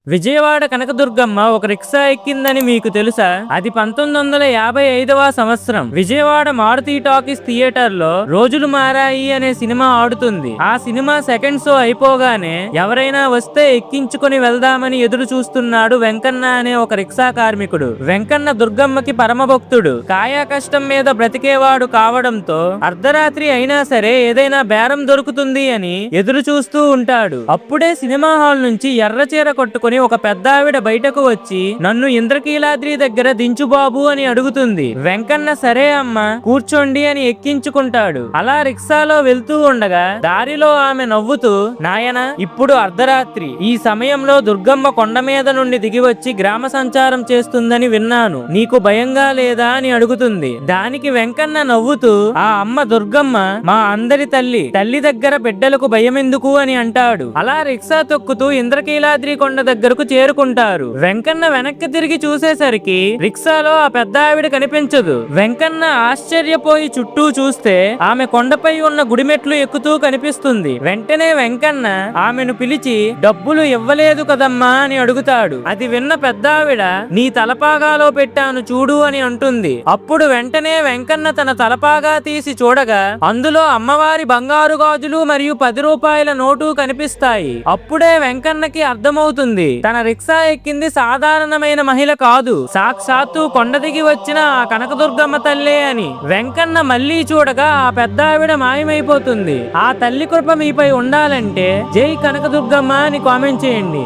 విజయవాడ కనకదుర్గమ్మ ఒక రిక్షా ఎక్కిందని మీకు తెలుసా? అది 1955వ సంవత్సరం విజయవాడ మారుతి టాకీస్ థియేటర్ లో రోజులు మారాయి అనే సినిమా ఆడుతుంది. ఆ సినిమా సెకండ్ షో అయిపోగానే ఎవరైనా వస్తే ఎక్కించుకొని వెళ్దామని ఎదురు చూస్తున్నాడు వెంకన్న అనే ఒక రిక్షా కార్మికుడు. వెంకన్న దుర్గమ్మకి పరమ భక్తుడు. కాయా కష్టం మీద బ్రతికేవాడు కావడంతో అర్ధరాత్రి అయినా సరే ఏదైనా బేరం దొరుకుతుంది అని ఎదురు చూస్తూ ఉంటాడు. అప్పుడే సినిమా హాల్ నుంచి ఎర్రచీర కొట్టుకుని ఒక పెద్ద ఆవిడ బయటకు వచ్చి నన్ను ఇంద్రకీలాద్రి దగ్గర దించు బాబు అని అడుగుతుంది. వెంకన్న సరే అమ్మా కూర్చోండి అని ఎక్కించుకుంటాడు. అలా రిక్షాలో వెళ్తూ ఉండగా దారిలో ఆమె నవ్వుతూ, నాయన ఇప్పుడు అర్ధరాత్రి, ఈ సమయంలో దుర్గమ్మ కొండ మీద నుండి దిగి వచ్చి గ్రామ సంచారం చేస్తుందని విన్నాను, నీకు భయంగా లేదా అని అడుగుతుంది. దానికి వెంకన్న నవ్వుతూ, ఆ అమ్మ దుర్గమ్మ మా అందరి తల్లి, తల్లి దగ్గర బిడ్డలకు భయమెందుకు అని అంటాడు. అలా రిక్షా తొక్కుతూ ఇంద్రకీలాద్రి కొండ దగ్గరకు చేరుకుంటారు. వెంకన్న వెనక్కి తిరిగి చూసేసరికి రిక్షాలో ఆ పెద్ద ఆవిడ కనిపించదు. వెంకన్న ఆశ్చర్యపోయి చుట్టూ చూస్తే ఆమె కొండపై ఉన్న గుడిమెట్లు ఎక్కుతూ కనిపిస్తుంది. వెంటనే వెంకన్న ఆమెను పిలిచి డబ్బులు ఇవ్వలేదు కదమ్మా అని అడుగుతాడు. అది విన్న పెద్ద ఆవిడ నీ తలపాగాలో పెట్టాను చూడు అని అంటుంది. అప్పుడు వెంటనే వెంకన్న తన తలపాగా తీసి చూడగా అందులో అమ్మవారి బంగారు గాజులు మరియు 10 రూపాయల నోటు కనిపిస్తాయి. అప్పుడే వెంకన్నకి అర్థమవుతుంది తన రిక్షా ఎక్కింది సాధారణమైన మహిళ కాదు, సాక్షాత్తు కొండ దిగి వచ్చిన ఆ కనకదుర్గమ్మ తల్లే అని. వెంకన్న మళ్ళీ చూడగా ఆ పెద్ద ఆవిడ మాయమైపోతుంది. ఆ తల్లి కృప మీపై ఉండాలంటే జై కనకదుర్గమ్మ అని కామెంట్ చేయండి.